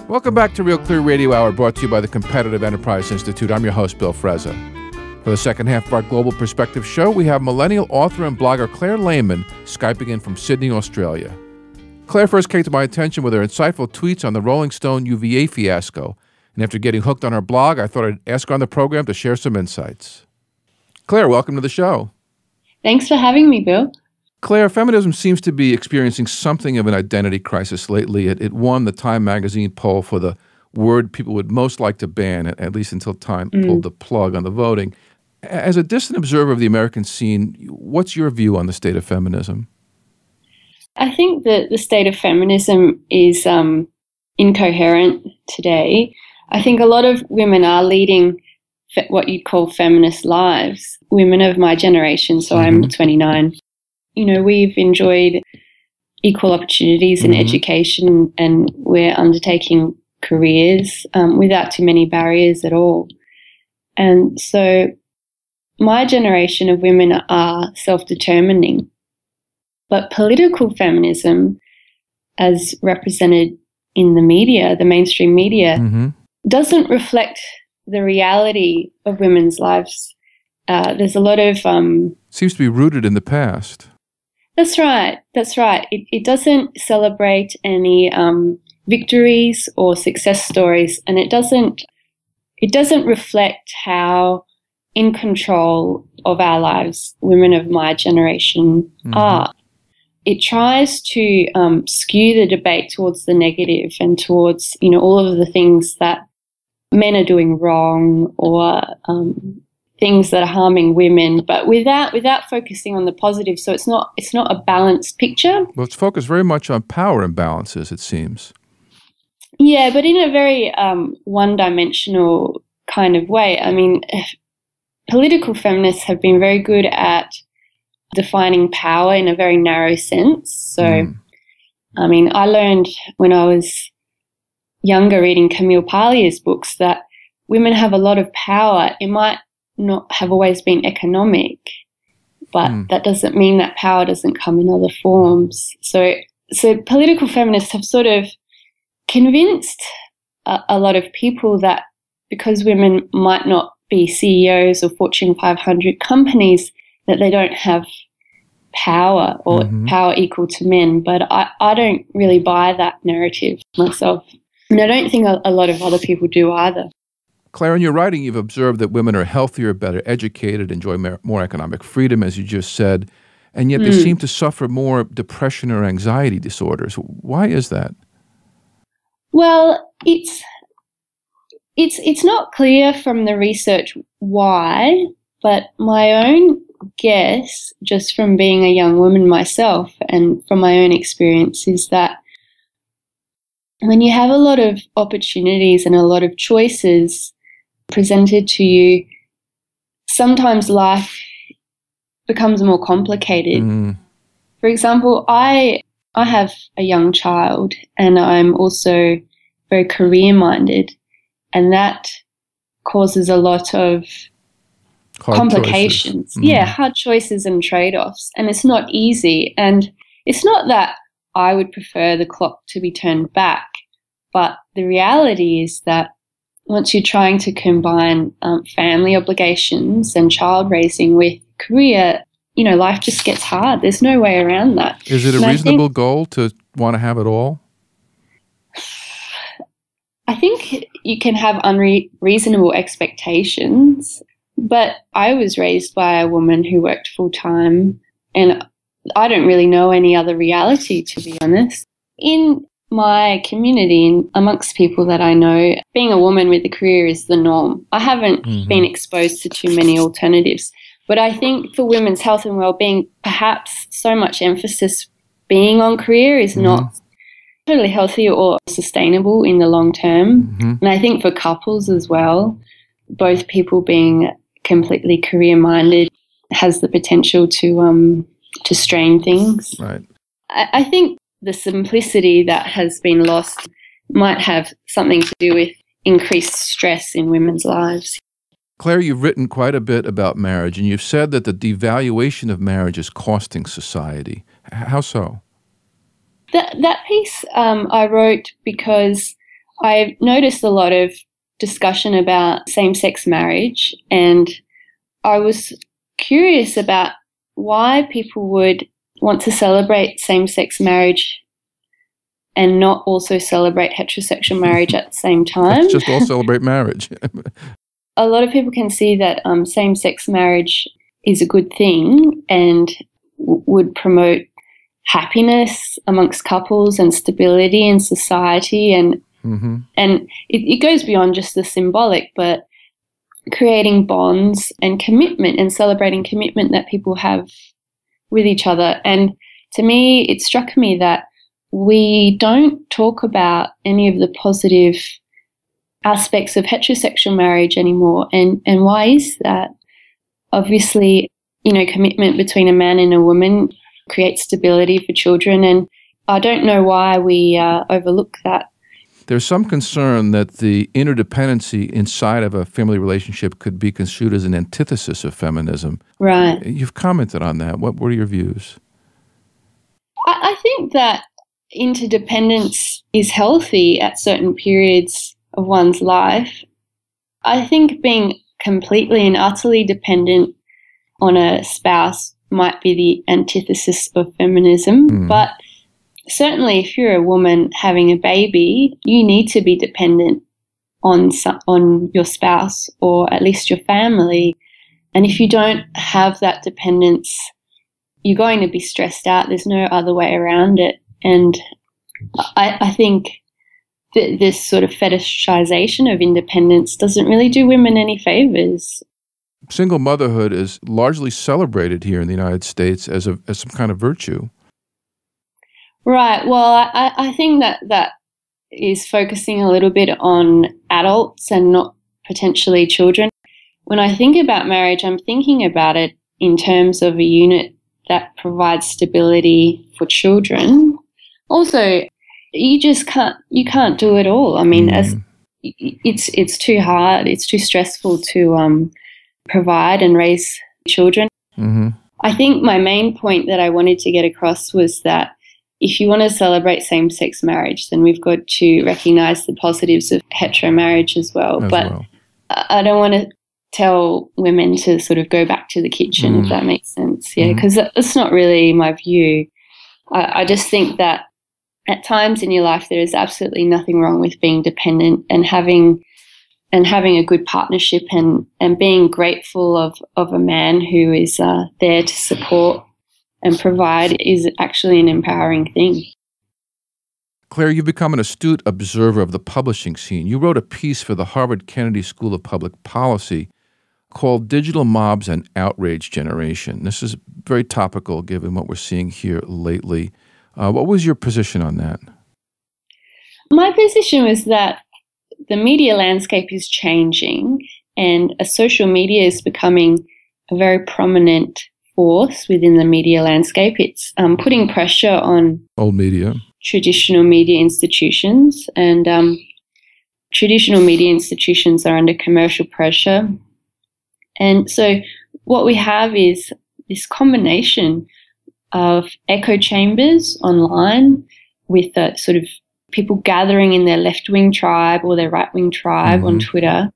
Welcome back to Real Clear Radio Hour, brought to you by the Competitive Enterprise Institute. I'm your host, Bill Frezza. For the second half of our Global Perspective show, we have millennial author and blogger Claire Lehmann Skyping in from Sydney, Australia. Claire first came to my attention with her insightful tweets on the Rolling Stone UVA fiasco, and after getting hooked on her blog, I thought I'd ask her on the program to share some insights. Claire, welcome to the show. Thanks for having me, Bill. Claire, feminism seems to be experiencing something of an identity crisis lately. It won the Time magazine poll for the word people would most like to ban, at least until Time pulled the plug on the voting. As a distant observer of the American scene, what's your view on the state of feminism? I think that the state of feminism is incoherent today. I think a lot of women are leading what you'd call feminist lives, women of my generation, so I'm 29. You know, we've enjoyed equal opportunities in education, and we're undertaking careers without too many barriers at all. And so my generation of women are self-determining, but political feminism, as represented in the media, the mainstream media, doesn't reflect the reality of women's lives. There's a lot of... seems to be rooted in the past. That's right. It doesn't celebrate any victories or success stories, and it doesn't reflect how in control of our lives women of my generation are. It tries to skew the debate towards the negative and towards, you know, all of the things that men are doing wrong or things that are harming women, but without focusing on the positive. So it's not a balanced picture. Well, it's focused very much on power imbalances, it seems. Yeah, but in a very one-dimensional kind of way. I mean, political feminists have been very good at defining power in a very narrow sense. So, I mean, I learned when I was younger reading Camille Pallier's books that women have a lot of power. It might not have always been economic, but that doesn't mean that power doesn't come in other forms. So political feminists have sort of convinced a lot of people that because women might not be CEOs of Fortune 500 companies, that they don't have power or power equal to men. But I don't really buy that narrative myself. And I don't think a lot of other people do either. Claire, in your writing, you've observed that women are healthier, better educated, enjoy more economic freedom, as you just said, and yet they seem to suffer more depression or anxiety disorders. Why is that? Well, it's not clear from the research why, but my own guess, just from being a young woman myself and from my own experience, is that when you have a lot of opportunities and a lot of choices presented to you, sometimes life becomes more complicated. For example, I have a young child, and I'm also very career-minded, and that causes a lot of Hard complications. Hard choices and trade-offs, and it's not easy. And it's not that I would prefer the clock to be turned back, but the reality is that once you're trying to combine family obligations and child raising with career, you know, life just gets hard. There's no way around that. Is it a reasonable goal to want to have it all? I think you can have unreasonable expectations, but I was raised by a woman who worked full-time, and I don't really know any other reality, to be honest. In my community and amongst people that I know, being a woman with a career is the norm. I haven't been exposed to too many alternatives, but I think for women's health and well-being, perhaps so much emphasis being on career is not totally healthy or sustainable in the long term. And I think for couples as well, both people being completely career-minded has the potential to strain things. Right. I think the simplicity that has been lost might have something to do with increased stress in women's lives. Claire, you've written quite a bit about marriage, and you've said that the devaluation of marriage is costing society. How so? That piece I wrote because I've noticed a lot of discussion about same-sex marriage, and I was curious about why people would want to celebrate same-sex marriage and not also celebrate heterosexual marriage at the same time. Let's just all celebrate marriage. A lot of people can see that same-sex marriage is a good thing and would promote happiness amongst couples and stability in society, and it goes beyond just the symbolic, but creating bonds and commitment and celebrating commitment that people have with each other. And to me, it struck me that we don't talk about any of the positive aspects of heterosexual marriage anymore. And why is that? Obviously, commitment between a man and a woman creates stability for children, and I don't know why we overlook that. There's some concern that the interdependency inside of a family relationship could be construed as an antithesis of feminism. Right. You've commented on that. What are your views? I think that interdependence is healthy at certain periods of one's life. I think being completely and utterly dependent on a spouse might be the antithesis of feminism, but certainly if you're a woman having a baby, you need to be dependent on your spouse or at least your family. And if you don't have that dependence, you're going to be stressed out. There's no other way around it. And I think that this sort of fetishization of independence doesn't really do women any favors. Single motherhood is largely celebrated here in the United States as some kind of virtue. Right. Well, I think that is focusing a little bit on adults and not potentially children. When I think about marriage, I'm thinking about it in terms of a unit that provides stability for children. Also, you can't do it all. I mean, as it's too hard, it's too stressful to provide and raise children. I think my main point that I wanted to get across was that if you want to celebrate same-sex marriage, then we've got to recognize the positives of hetero marriage as well. I don't want to tell women to sort of go back to the kitchen, if that makes sense. Yeah, because that's not really my view. I just think that at times in your life there is absolutely nothing wrong with being dependent and having a good partnership and being grateful of a man who is there to support and provide is actually an empowering thing. Claire, you've become an astute observer of the publishing scene. You wrote a piece for the Harvard Kennedy School of Public Policy called Digital Mobs and Outrage Generation. This is very topical given what we're seeing here lately. What was your position on that? My position was that the media landscape is changing and social media is becoming a very prominent force within the media landscape. It's putting pressure on old media, traditional media institutions, and traditional media institutions are under commercial pressure. And so what we have is this combination of echo chambers online with sort of people gathering in their left-wing tribe or their right-wing tribe on Twitter,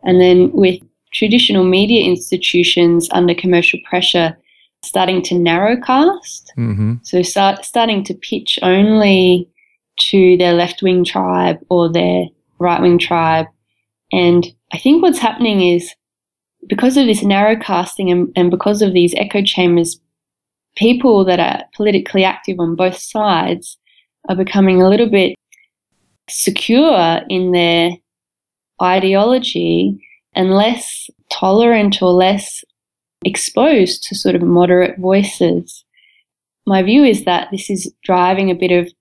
and then with traditional media institutions under commercial pressure starting to narrowcast, so starting to pitch only to their left-wing tribe or their right-wing tribe. And I think what's happening is because of this narrowcasting and because of these echo chambers, people that are politically active on both sides are becoming a little bit secure in their ideology and less tolerant or less exposed to sort of moderate voices. My view is that this is driving a bit of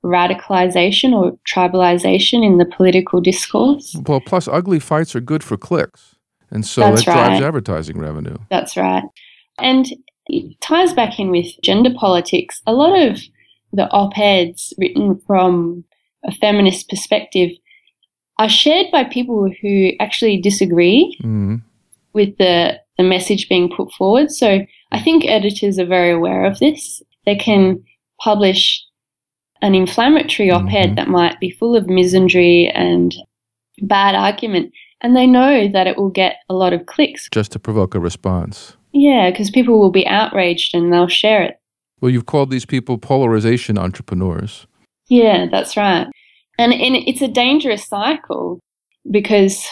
radicalization or tribalization in the political discourse. Well, plus ugly fights are good for clicks, and so That's that drives right. advertising revenue. That's right. And it ties back in with gender politics. A lot of the op-eds written from a feminist perspective are shared by people who actually disagree with the message being put forward. So I think editors are very aware of this. They can publish an inflammatory op-ed that might be full of misandry and bad argument, and they know that it will get a lot of clicks. Just to provoke a response. Yeah, because people will be outraged and they'll share it. Well, you've called these people polarization entrepreneurs. Yeah, that's right. And it's a dangerous cycle because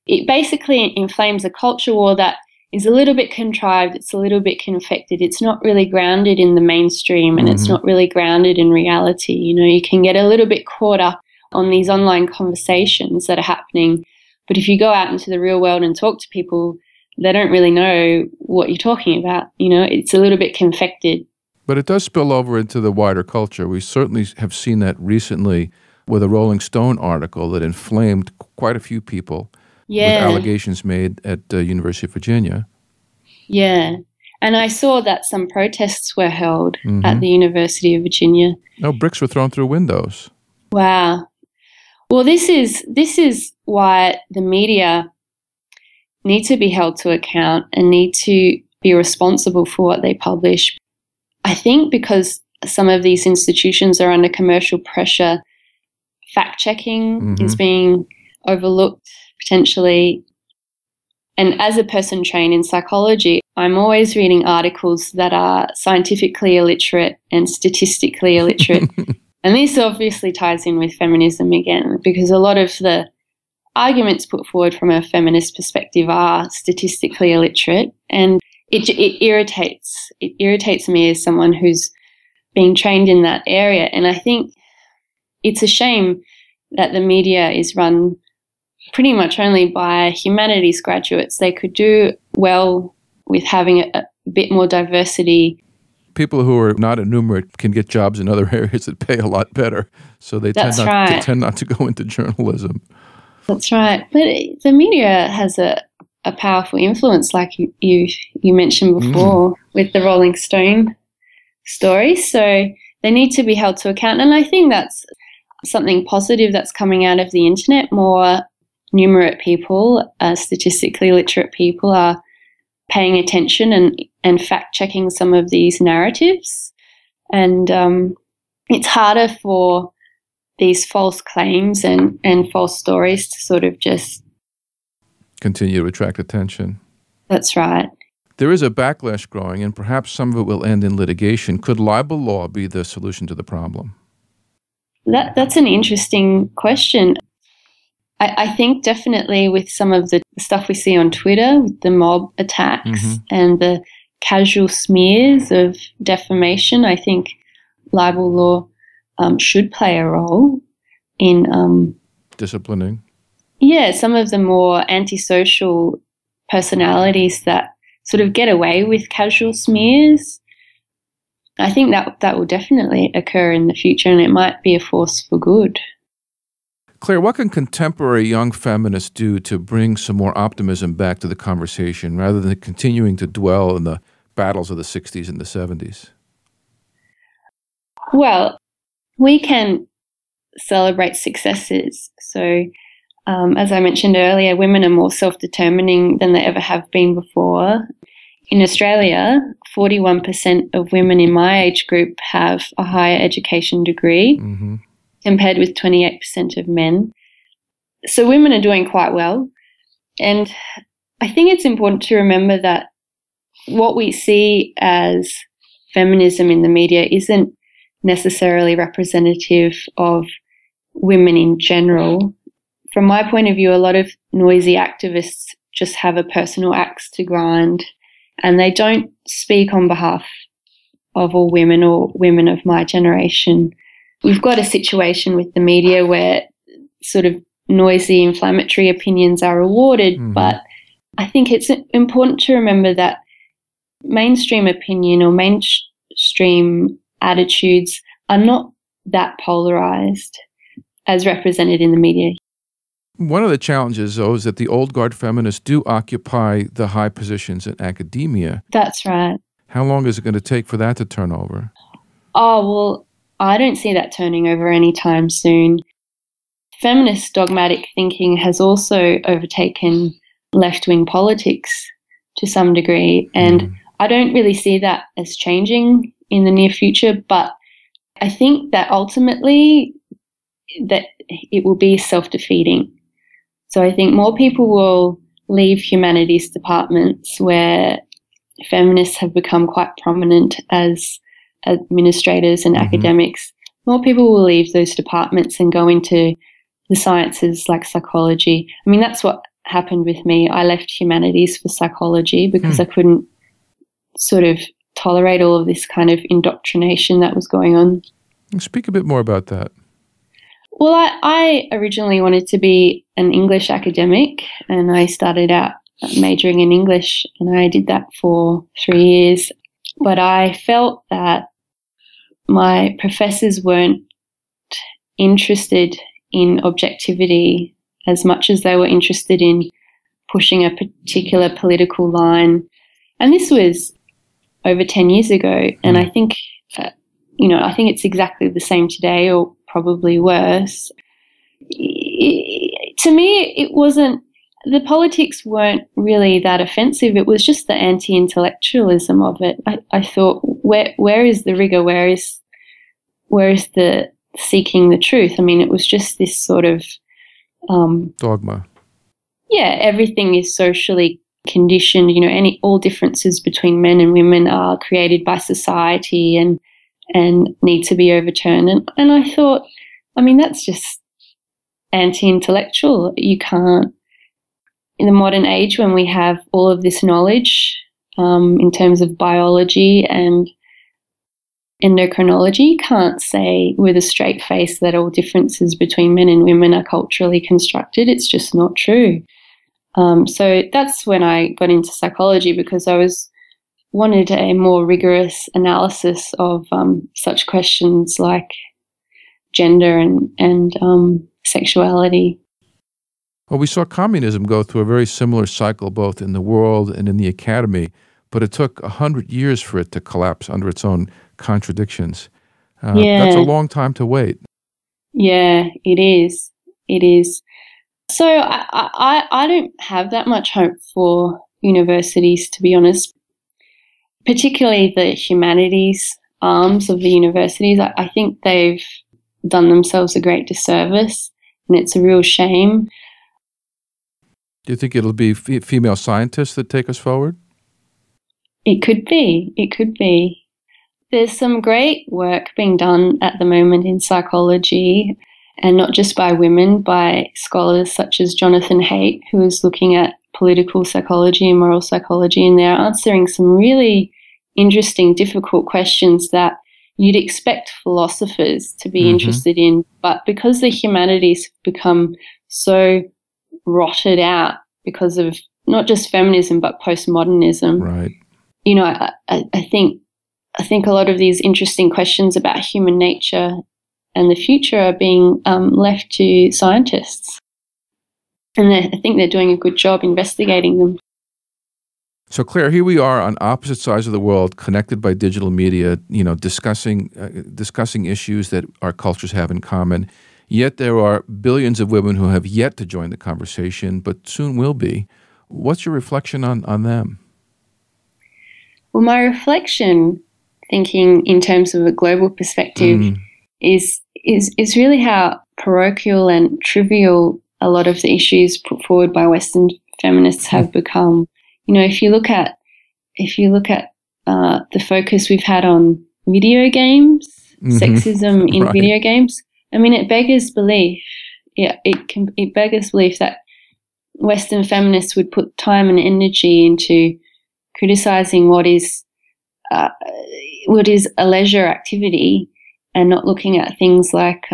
it basically inflames a culture war that is a little bit contrived, it's a little bit confected, it's not really grounded in the mainstream, and it's not really grounded in reality. You know, you can get a little bit caught up on these online conversations that are happening, but if you go out into the real world and talk to people, they don't really know what you're talking about. You know, it's a little bit confected. But it does spill over into the wider culture. We certainly have seen that recently with a Rolling Stone article that inflamed quite a few people. With allegations made at the University of Virginia. Yeah. And I saw that some protests were held at the University of Virginia. Oh, bricks were thrown through windows. Wow. Well, this is why the media need to be held to account and need to be responsible for what they publish. I think because some of these institutions are under commercial pressure, fact-checking is being overlooked potentially. And as a person trained in psychology, I'm always reading articles that are scientifically illiterate and statistically illiterate. And this obviously ties in with feminism again, because a lot of the arguments put forward from a feminist perspective are statistically illiterate, and it irritates. It irritates me as someone who's being trained in that area. And I think it's a shame that the media is run pretty much only by humanities graduates. They could do well with having a bit more diversity. People who are not enumerate can get jobs in other areas that pay a lot better, so they tend not to go into journalism. That's right. But the media has a powerful influence, like you mentioned before with the Rolling Stone story. So they need to be held to account. And I think that's something positive that's coming out of the internet. More numerate people, statistically literate people are paying attention and fact-checking some of these narratives. And it's harder for these false claims and false stories to sort of just continue to attract attention. That's right. There is a backlash growing, and perhaps some of it will end in litigation. Could libel law be the solution to the problem? That's an interesting question. I think definitely with some of the stuff we see on Twitter, with the mob attacks and the casual smears of defamation, I think libel law should play a role in disciplining. Yeah, some of the more antisocial personalities that sort of get away with casual smears. I think that will definitely occur in the future, and it might be a force for good. Claire, what can contemporary young feminists do to bring some more optimism back to the conversation rather than continuing to dwell in the battles of the 60s and the 70s? Well, we can celebrate successes. So, as I mentioned earlier, women are more self-determining than they ever have been before. In Australia, 41% of women in my age group have a higher education degree, compared with 28% of men. So women are doing quite well. And I think it's important to remember that what we see as feminism in the media isn't necessarily representative of women in general. From my point of view, a lot of noisy activists just have a personal axe to grind, and they don't speak on behalf of all women or women of my generation. We've got a situation with the media where sort of noisy, inflammatory opinions are rewarded, but I think it's important to remember that mainstream opinion or mainstream attitudes are not that polarized as represented in the media. One of the challenges, though, is that the old guard feminists do occupy the high positions in academia. That's right. How long is it going to take for that to turn over? Oh, well, I don't see that turning over anytime soon. Feminist dogmatic thinking has also overtaken left-wing politics to some degree, and I don't really see that as changing in the near future, but I think that ultimately that it will be self-defeating. So I think more people will leave humanities departments where feminists have become quite prominent as administrators and academics. More people will leave those departments and go into the sciences like psychology. I mean, that's what happened with me. I left humanities for psychology because I couldn't sort of tolerate all of this kind of indoctrination that was going on. Speak a bit more about that. Well, I originally wanted to be an English academic, and I started out majoring in English, and I did that for 3 years. But I felt that my professors weren't interested in objectivity as much as they were interested in pushing a particular political line. And this was over 10 years ago, and I think, I think it's exactly the same today, or probably worse. To me, it wasn't, the politics weren't really that offensive. It was just the anti-intellectualism of it. I thought, where is the rigor? Where is the seeking the truth? I mean, it was just this sort of dogma. Yeah, everything is socially conditioned. All differences between men and women are created by society and need to be overturned. And I thought, I mean, that's just anti-intellectual. You can't, in the modern age when we have all of this knowledge in terms of biology and endocrinology, you can't say with a straight face that all differences between men and women are culturally constructed. It's just not true. So that's when I got into psychology, because I wanted a more rigorous analysis of such questions like gender and sexuality. Well, we saw communism go through a very similar cycle both in the world and in the academy, but it took 100 years for it to collapse under its own contradictions. That's a long time to wait. Yeah, it is. It is. So I don't have that much hope for universities, to be honest, particularly the humanities arms of the universities. I think they've done themselves a great disservice, and it's a real shame. Do you think it'll be female scientists that take us forward? It could be. It could be. There's some great work being done at the moment in psychology, and not just by women, by scholars such as Jonathan Haidt, who is looking at political psychology and moral psychology, and they're answering some really interesting, difficult questions that you'd expect philosophers to be interested in. But because the humanities become so rotted out because of not just feminism but postmodernism, right? I think a lot of these interesting questions about human nature and the future are being left to scientists, and I think they're doing a good job investigating them. So, Claire, here we are on opposite sides of the world, connected by digital media, discussing issues that our cultures have in common. Yet there are billions of women who have yet to join the conversation, but soon will be. What's your reflection on them? Well, my reflection, thinking in terms of a global perspective, is really how parochial and trivial a lot of the issues put forward by Western feminists have become. If you look at the focus we've had on video games, sexism in video games, I mean, it beggars belief. Yeah, it beggars belief that Western feminists would put time and energy into criticizing what is a leisure activity and not looking at things like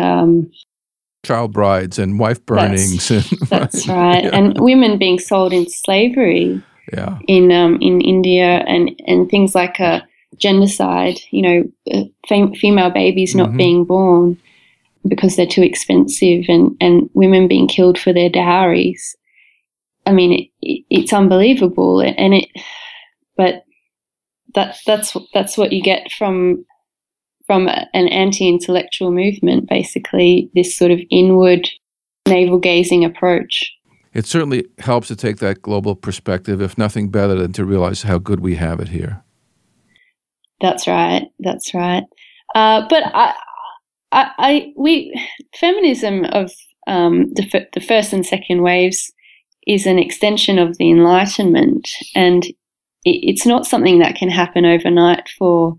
child brides and wife burnings. That's right. Yeah. And women being sold into slavery. Yeah. In India and things like genocide, female babies not being born because they're too expensive, and women being killed for their dowries. I mean, it's unbelievable, but that's what you get from an anti-intellectual movement, basically, this sort of inward, navel-gazing approach. It certainly helps to take that global perspective, if nothing better than to realize how good we have it here. That's right. That's right. But feminism of the first and second waves is an extension of the Enlightenment, and it's not something that can happen overnight for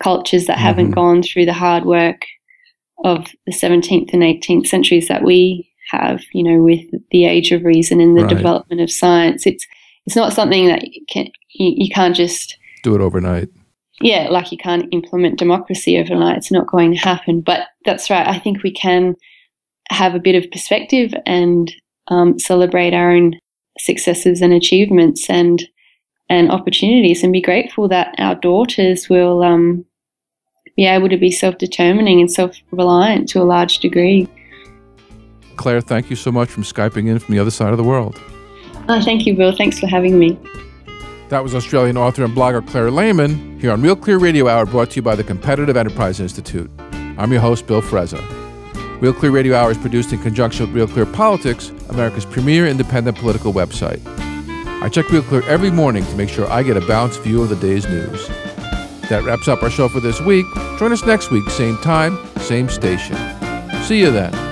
cultures that haven't gone through the hard work of the 17th and 18th centuries that we have, with the age of reason and the development of science. It's not something that you can't just do it overnight. Yeah, like you can't implement democracy overnight. It's not going to happen. But that's right. I think we can have a bit of perspective and celebrate our own successes and achievements and opportunities, and be grateful that our daughters will be able to be self-determining and self-reliant to a large degree. Claire, thank you so much for Skyping in from the other side of the world. Thank you, Bill. Thanks for having me. That was Australian author and blogger Claire Lehmann here on Real Clear Radio Hour, brought to you by the Competitive Enterprise Institute. I'm your host, Bill Frezza. Real Clear Radio Hour is produced in conjunction with Real Clear Politics, America's premier independent political website. I check Real Clear every morning to make sure I get a balanced view of the day's news. That wraps up our show for this week. Join us next week, same time, same station. See you then.